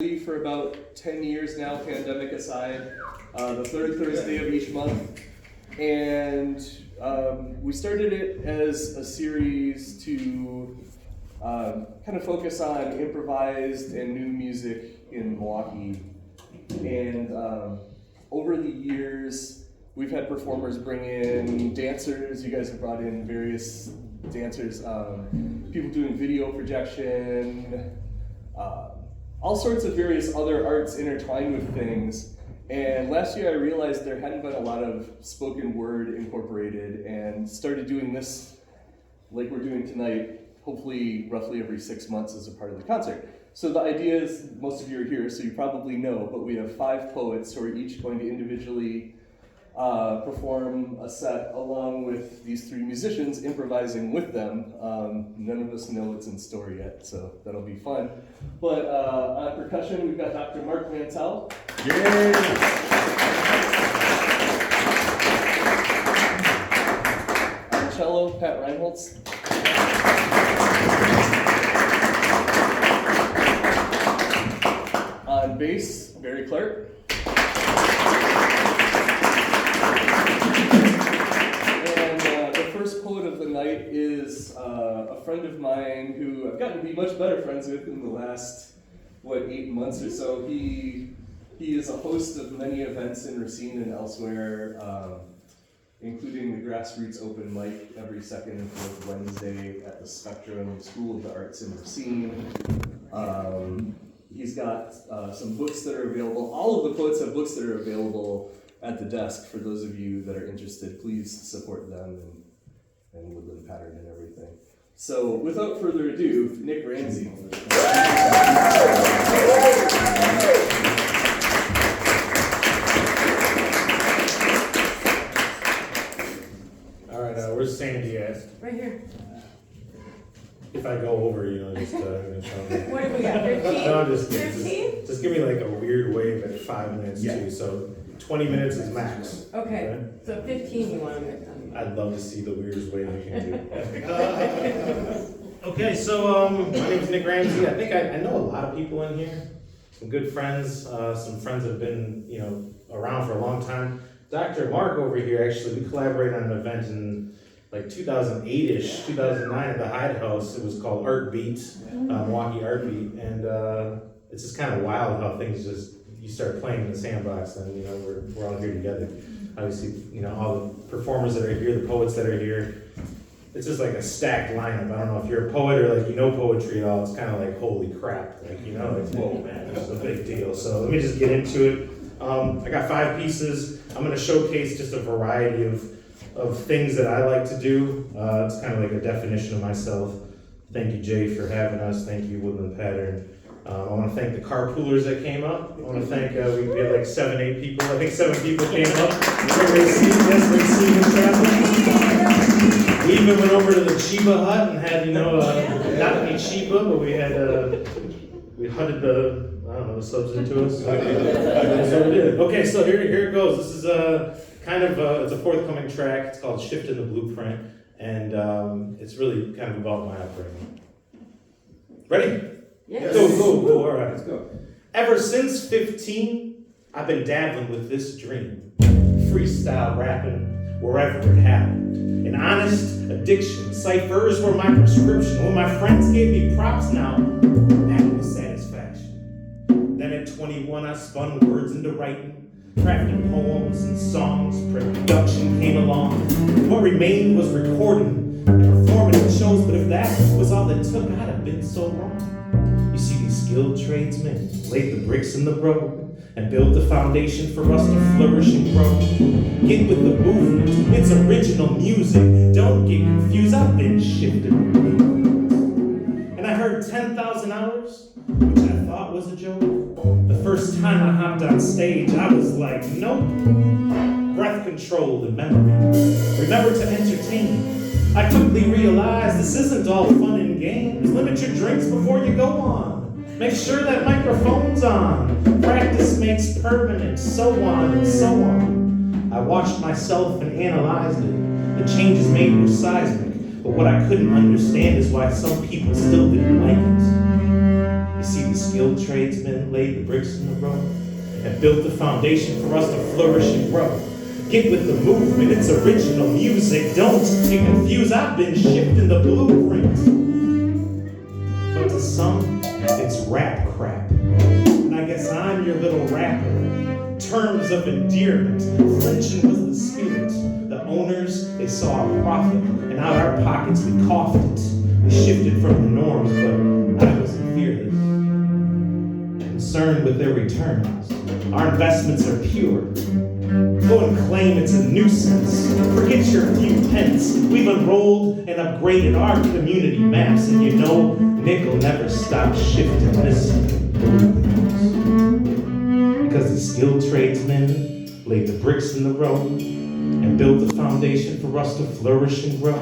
For about 10 years now, pandemic aside, the third Thursday of each month. And we started it as a series to kind of focus on improvised and new music in Milwaukee. And over the years, we've had performers bring in dancers. You guys have brought in various dancers, people doing video projection, all sorts of various other arts intertwined with things. And last year I realized there hadn't been a lot of spoken word incorporated, and started doing this like we're doing tonight, hopefully roughly every 6 months as a part of the concert. So the idea is, most of you are here, so you probably know, but we have 5 poets who are each going to individually perform a set along with these 3 musicians, improvising with them. None of us know what's in store yet, so that'll be fun. But on percussion, we've got Dr. Mantel. Yay! On cello, Pat Reinholz. On bass, Barry Clark. Of the night is a friend of mine who I've gotten to be much better friends with in the last 8 months or so. He is a host of many events in Racine and elsewhere, including the Grassroots Open Mic every second and fourth Wednesday at the Spectrum School of the Arts in Racine. He's got some books that are available. All of the poets have books that are available at the desk. For those of you that are interested, please support them and Woodland Pattern and everything. So without further ado, Nick Ramsey. All right, where's Sandy at? Right here. If I go over, just tell me. What do we got? 15? No, just 15? Just give me like a weird wave at 5 minutes too. So 20 minutes is max. Okay. So 15 you want to get done. I'd love to see the weirdest wave you can do. Okay, so my name's Nick Ramsey. I think I know a lot of people in here. Some good friends, some friends that have been around for a long time. Dr. Mark over here, actually, we collaborated on an event in like 2008-ish, 2009 at the Hyde House. It was called Art Beat, Milwaukee Art Beat, and it's just kind of wild how things you start playing in the sandbox, and we're all here together. Obviously, all the performers that are here, the poets that are here, it's just like a stacked lineup. I don't know if you're a poet or poetry at all. It's kind of like, holy crap, whoa man, this is a big deal. So let me just get into it. I got 5 pieces. I'm going to showcase just a variety of things that I like to do. It's kind of like a definition of myself. Thank you, Jay, for having us. Thank you, Woodland Pattern. I want to thank the carpoolers that came up. I want to thank, we had like 7, 8 people. I think 7 people came up. We even went over to the Chiba hut and had, not any Chiba, but we had, we hunted the substance to us. So we did. Okay, so here it goes. This is it's a forthcoming track. It's called Shift in the Blueprint. And it's really kind of about my upbringing. Ready? Yes. Go. All right, let's go. Ever since 15, I've been dabbling with this dream. Freestyle rapping wherever it happened. An honest addiction. Ciphers were my prescription. When my friends gave me props now, that was satisfaction. Then at 21, I spun words into writing, crafting poems and songs. Production came along. What remained was recording and performing in shows, but if that was all it took, I'd have been so wrong. You see, these skilled tradesmen laid the bricks in the road and built the foundation for us to flourish and grow. Get with the movement, it's original music. Don't get confused, I've been shifted. And I heard 10,000 hours, which I thought was a joke. The first time I hopped on stage, I was like, nope. Breath control and memory. Remember to entertain. I quickly realized this isn't all fun and games. Limit your drinks before you go on. Make sure that microphone's on. Practice makes permanent, so on and so on. I watched myself and analyzed it. The changes made were But what I couldn't understand is why some people still didn't like it. You see, these skilled tradesmen laid the bricks in the road and built the foundation for us to flourish and grow. Get with the movement, it's original music. Don't get confused, I've been shifting the blueprint. But to some, it's rap crap. And I guess I'm your little rapper. Terms of endearment, flinching was the spirit. The owners, they saw a profit, and out our pockets we coughed it. We shifted from the norms, but I wasn't fearless. Concerned with their returns, our investments are pure. Go and claim it's a nuisance. Forget your few pence. We've enrolled and upgraded our community maps, and you know, nickel never stops shifting this. Because the skilled tradesmen laid the bricks in the road and built the foundation for us to flourish and grow.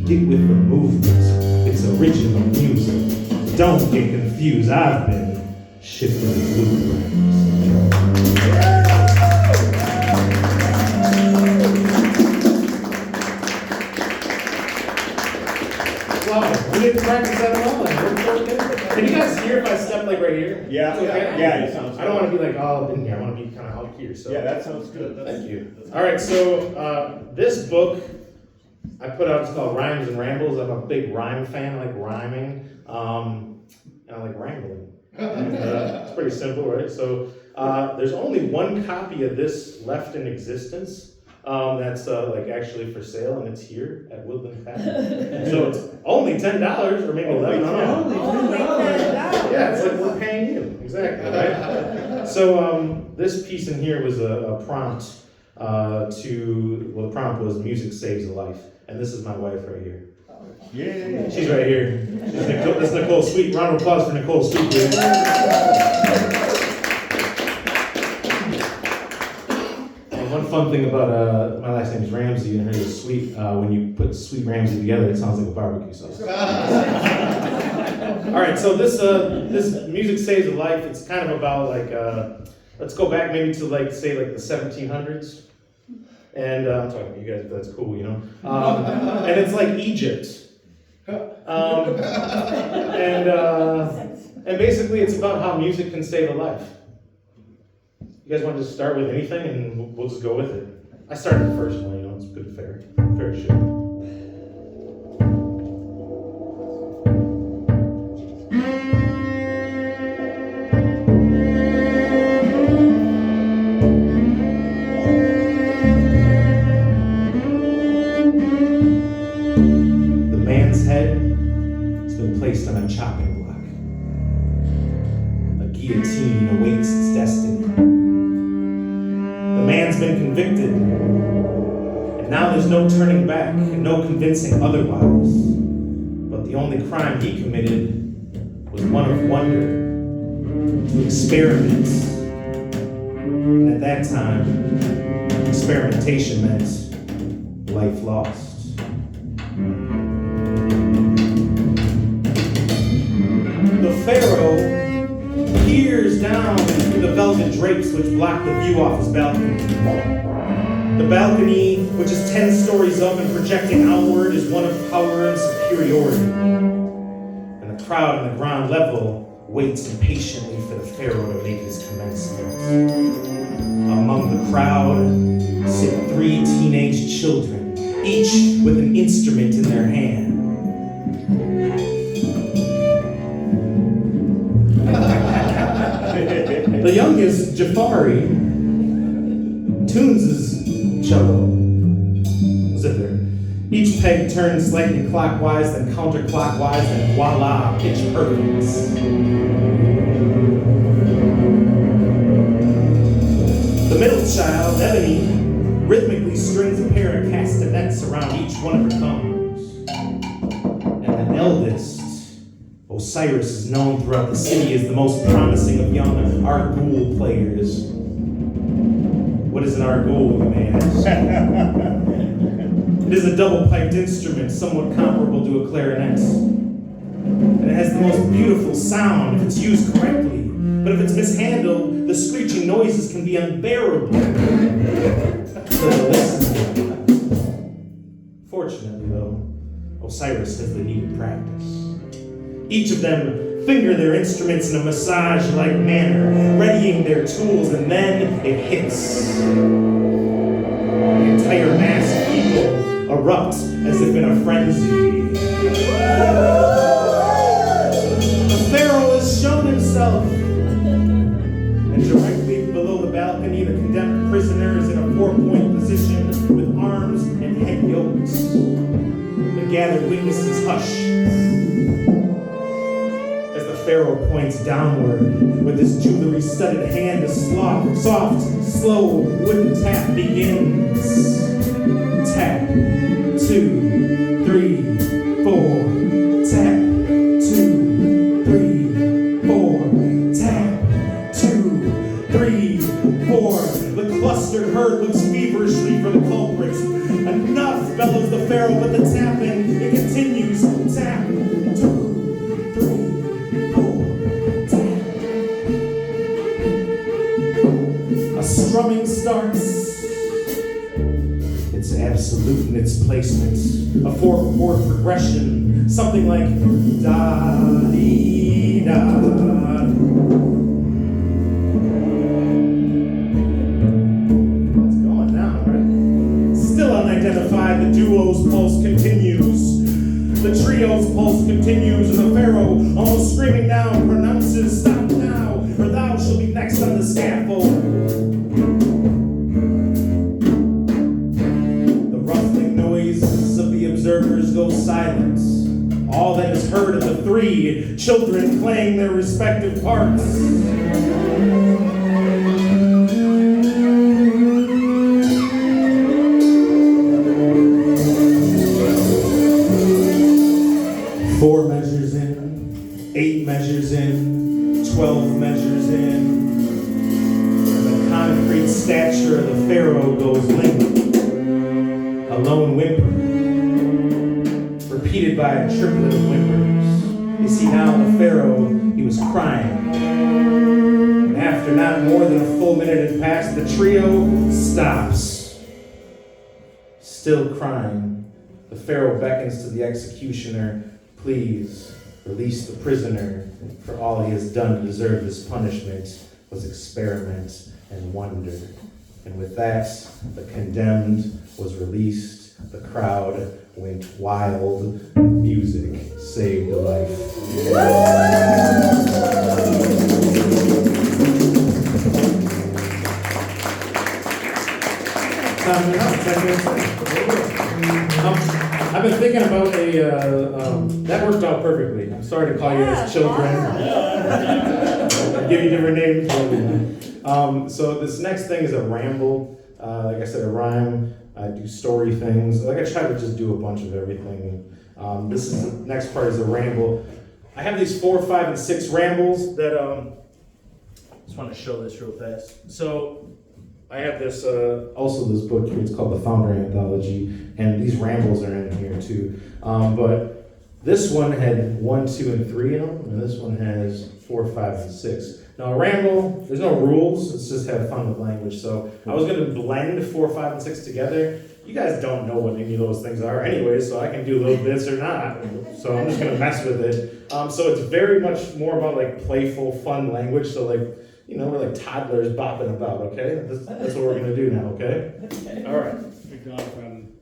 Get with the movement, it's original music. Don't get confused, I've been shifting the blueprints. Wow, we didn't practice that at all. Can you guys hear if I step like right here? Yeah, Okay. yeah, it sounds I don't want to be like all up in here. I want to be kind of out here. So Yeah, that sounds good. thank you. All right, so this book I put out is called Rhymes and Rambles. I'm a big rhyme fan. I like rhyming, and I like rambling. It's pretty simple, right? So there's only one copy of this left in existence. That's like actually for sale, and it's here at Woodland Pattern. So it's only $10 or maybe $11. I don't know. Only $10. Yeah, it's like we're paying you. Exactly, right? So this piece in here was a prompt the prompt was music saves a life. And this is my wife right here. Yeah. She's right here. This is Nicole Sweet. Round of applause for Nicole Sweet, please. And one fun thing about my last name is Ramsey, and hers is Sweet. When you put Sweet Ramsey together, it sounds like a barbecue sauce. All right, so this music saves a life. It's kind of about like let's go back maybe to like say like the 1700s. And I'm talking to you guys if that's cool, you know. And it's like Egypt. And basically it's about how music can save a life. You guys want to just start with anything and we'll just go with it. I started the first one, you know, it's good, fair shit. Placed on a chopping block. A guillotine awaits its destiny. The man's been convicted, and now there's no turning back and no convincing otherwise. But the only crime he committed was one of wonder, to experiment. And at that time, experimentation meant life lost. The Pharaoh peers down through the velvet drapes which block the view off his balcony. The balcony, which is 10 stories up and projecting outward, is one of power and superiority. And the crowd on the ground level waits impatiently for the Pharaoh to make his commencement. Among the crowd sit 3 teenage children, each with an instrument in their hand. The youngest, Jafari, tunes his cello, zither. Each peg turns slightly clockwise, then counterclockwise, and voila, pitch perfect. The middle child, Ebony, rhythmically strings a pair of castanets around each one of her thumbs. And the eldest, Osiris, is known throughout the city as the most promising of young argul players. What is an argul, you may ask? It is a double-piped instrument, somewhat comparable to a clarinet. And it has the most beautiful sound if it's used correctly. But if it's mishandled, the screeching noises can be unbearable to the listener. Fortunately, though, Osiris has the needed practice. Each of them finger their instruments in a massage-like manner, readying their tools, and then it hits. The entire mass of people erupt as if in a frenzy. The Pharaoh has shown himself. And directly below the balcony, the condemned prisoner is in a 4-point position with arms and head yokes. The gathered witnesses hush as the Pharaoh points downward with his jewelry-studded hand. A soft, slow wooden tap begins. Tap, 2, 3, 4. Tap, 2, 3, 4. Tap, 2, 3, 4. The clustered herd looks feverishly for the culprits. Enough, bellows the Pharaoh, but the tapping, it continues. Tap, 2, 3, 4. Tap. A strumming starts. It's absolute in its placement. A 4-chord progression. Something like da-dee-da. Unidentified, the duo's pulse continues. The trio's pulse continues, and the Pharaoh, almost screaming down, pronounces, "Stop now, or thou shalt be next on the scaffold." The rustling noises of the observers go silent. All that is heard of the 3 children playing their respective parts. Measures in, 8 measures in, 12 measures in, and the concrete stature of the Pharaoh goes limp. A lone whimper, repeated by a triplet of whimpers. You see now the Pharaoh, he was crying. And after not more than a full minute had passed, the trio stops. Still crying, the Pharaoh beckons to the executioner, "Please release the prisoner, for all he has done to deserve this punishment was experiment and wonder." And with that, the condemned was released. The crowd went wild. Music saved a life. I've been thinking about that worked out perfectly. I'm sorry to call you as children. Give you different names. So this next thing is a ramble. Like I said, a rhyme. I do story things. Like I try to just do a bunch of everything. This is the next part is a ramble. I have these 4, 5, and 6 rambles that just want to show this real fast. So I have this also this book here. It's called the Founder Anthology, and these rambles are in here too. But this one had 1, 2, and 3 in them, and this one has 4, 5, and 6. Now a ramble, there's no rules. It's just have fun with language. So I was going to blend 4, 5, and 6 together. You guys don't know what any of those things are anyway, so I can do little bits or not. So I'm just going to mess with it. So it's very much more about like playful, fun language. So like, you know, we're like toddlers bopping about, okay? That's what we're going to do now, okay? All right.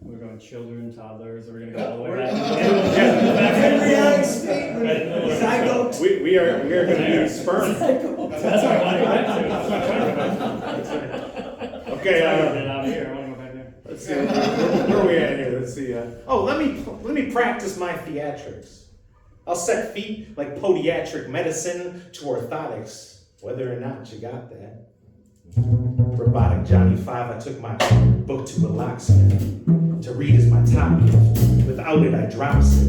We're going children, toddlers, or we're going to go all the way back. Embryonic state. Zygote. We are going to do sperm. That's what I want to go back to. Okay. Out here. I want to go back there. Let's see. Where are we at here? Let's see. Let me practice my theatrics. I'll set feet like podiatric medicine to orthotics, whether or not you got that. Robotic Johnny 5, I took my book to a locksmith. To read is my top gift. Without it, I drop sick.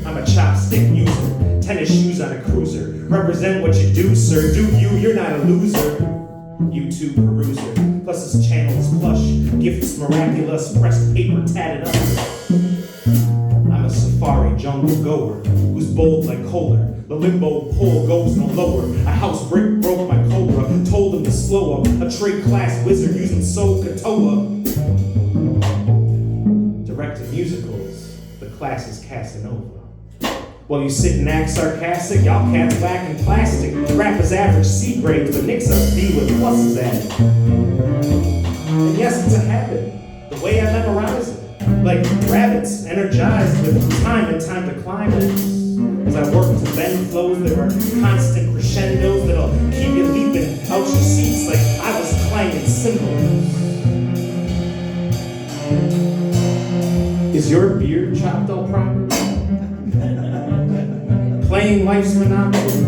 I'm a chopstick user. Tennis shoes on a cruiser. Represent what you do, sir. Do you? You're not a loser. YouTube peruser. Plus this channel is plush. Gifts miraculous. Pressed paper tatted up. I'm a safari jungle goer who's bold like Kohler. The limbo pole goes no lower. A house brick broke my cobra. Told him to slow up. A trade class wizard using Soul Katoa. Directed musicals. The class is Casanova. While you sit and act sarcastic, y'all cats whack in plastic. Rap is average C grades, but Nick's a B with pluses added. And yes, it's a habit, the way I memorize it. Like rabbits, energized with time and time to climax. As I work to bend flows, there are constant crescendos that'll keep you leaping out your seats like I was clanging cymbals. Is your beard chopped all properly? Playing life's monopoly.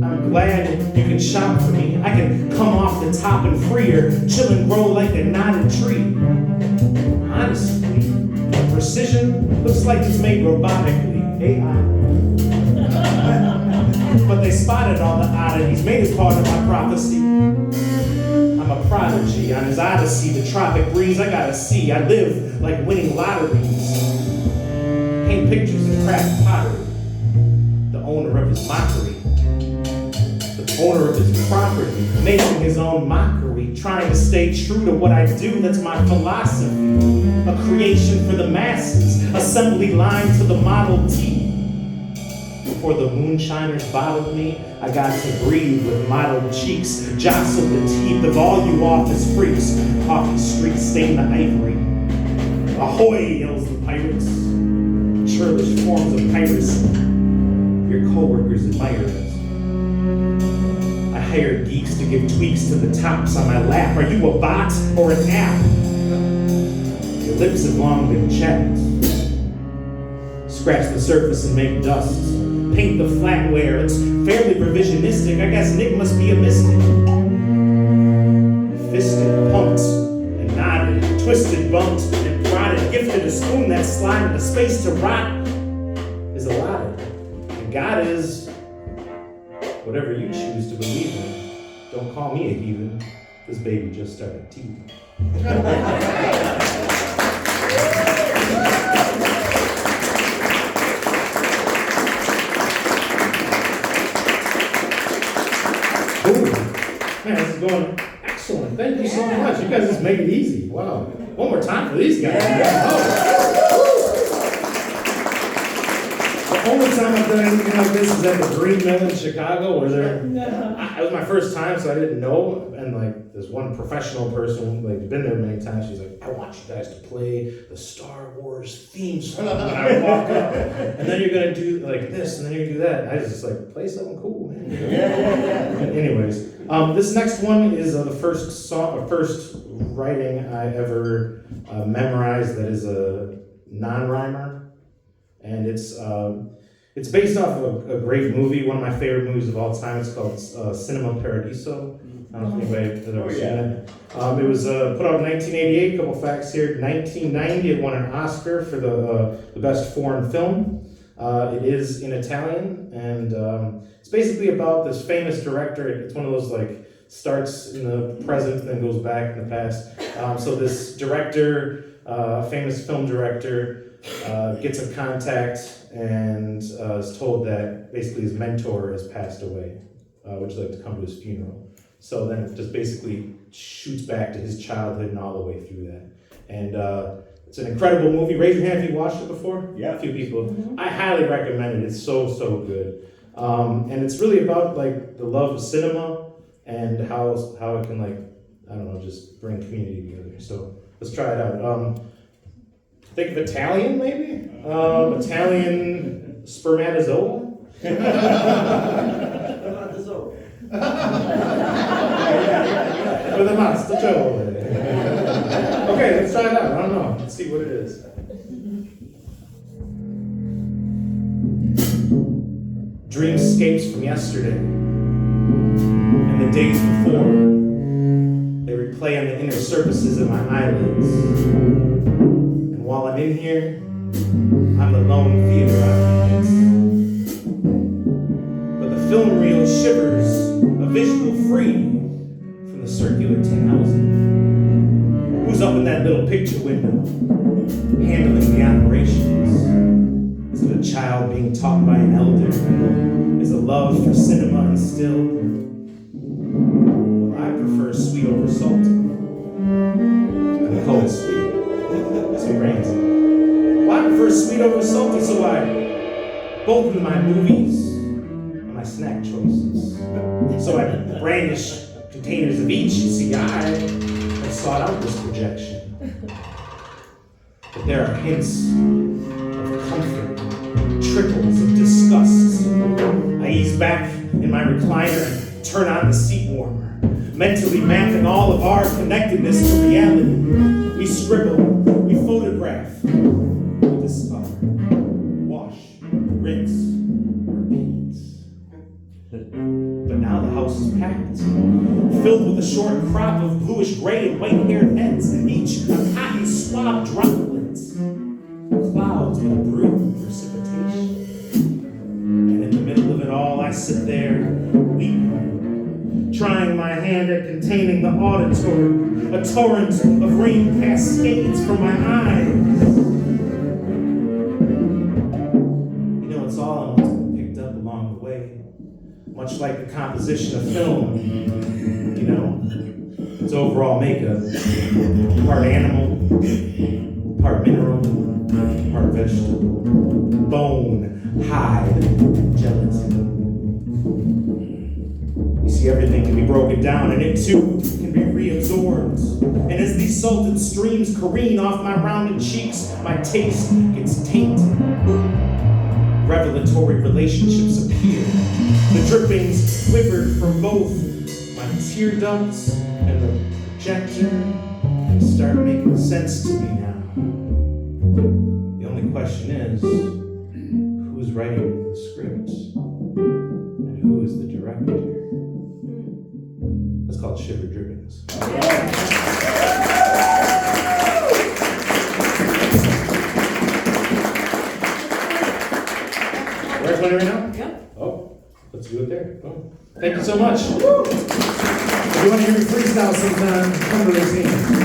I'm glad you can shop for me. I can come off the top and freer, chill and grow like a knotted tree. Honestly, precision looks like it's made robotically, AI. But they spotted all the oddities, made it part of my prophecy. I'm a prodigy on his odyssey, the tropic breeze I gotta see. I live like winning lotteries. Paint pictures and craft pottery. The owner of his mockery. The owner of his property, making his own mockery, trying to stay true to what I do, that's my philosophy. A creation for the masses, assembly line to the Model T. Before the moonshiners bottled me, I got to breathe with mottled cheeks, jostle the teeth of all you office freaks. Coffee streaks stain the ivory. Ahoy, yells the pirates. Churlish forms of piracy. Your co-workers admire it. I hired geeks to give tweaks to the tops on my lap. Are you a bot or an app? Your lips have long been chapped. Scratch the surface and make dust. Paint the flatware, it's fairly revisionistic. I guess Nick must be a mystic. Fisted, pumped, and nodded, twisted, bumped, and prodded, gifted a spoon that slided, a space to rot is allotted. And God is whatever you choose to believe in. Don't call me a heathen. This baby just started teething. Man, this is going excellent. Thank you so much. You guys just make it easy. Wow. One more time for these guys. Oh. The only time I've done anything like this is at the Green Mill in Chicago, where it was my first time, so I didn't know. And like, this one professional person, like, been there many times. She's like, I want you guys to play the Star Wars theme song when I walk up, and then you're gonna do like this, and then you're gonna do that. And I was just like, play something cool, man. Anyways, this next one is the first writing I ever memorized that is a non-rhymer, and it's based off of a great movie, one of my favorite movies of all time. It's called Cinema Paradiso. I don't know if anybody has ever seen it. It was put out in 1988. A couple facts here. 1990, it won an Oscar for the best foreign film. It is in Italian, and it's basically about this famous director. It's one of those like starts in the present, then goes back in the past. So this director, famous film director, gets a contact and is told that basically his mentor has passed away, which is like to come to his funeral. So then it just basically shoots back to his childhood and all the way through that. And it's an incredible movie. Raise your hand if you watched it before. Yeah, a few people. Mm-hmm. I highly recommend it. It's so good. And it's really about like the love of cinema and how it can, like, I don't know, just bring community together. So let's try it out. Think of Italian, maybe? Italian spermatozoa? With a master Joe. Okay, let's try it out. I don't know. Let's see what it is. Dreamscapes from yesterday and the days before. They replay on the inner surfaces of my eyelids. And while I'm in here, I'm the lone theater occupant. But the film reel shivers, a visual free from the circular tin housing. Who's up in that little picture window, handling the operations? Is it a child being taught by an elder? Is a love for cinema instilled? Well, I prefer sweet over salt. And the call it sweet. Sweet Ramsey. Well, I prefer sweet over salty, so I both in my movies and my snack choices. So I brandish containers of each. You see, I have sought out this projection. But there are hints of comfort, trickles of disgust. I ease back in my recliner and turn on the seat warmer, mentally mapping all of our connectedness to reality. We scribble, we photograph, we discover, wash, rinse, repeat. But now the house is packed, filled with a short crop of bluish gray and white-haired heads, each a cotton swab droplet. Clouds with a brood of precipitation. And in the middle of it all, I sit there, weeping, trying my hand at containing the auditory. A torrent of rain cascades from my eyes. You know, it's all picked up along the way, much like the composition of film. You know, its overall makeup, part animal, part mineral, part vegetable, bone, hide, gelatin. You see, everything can be broken down, and it too can be reabsorbed. And as these salted streams careen off my rounded cheeks, my taste gets tainted. Revelatory relationships appear. The drippings quivered from both my tear ducts and the projector start making sense to me now. The only question is, who's writing the script? And who is the director? That's called Shiver Drippings. Where's one right now? Yep. Oh, let's do it there. Oh. Thank you so much. If you want to hear me freestyle sometime, come to the scene.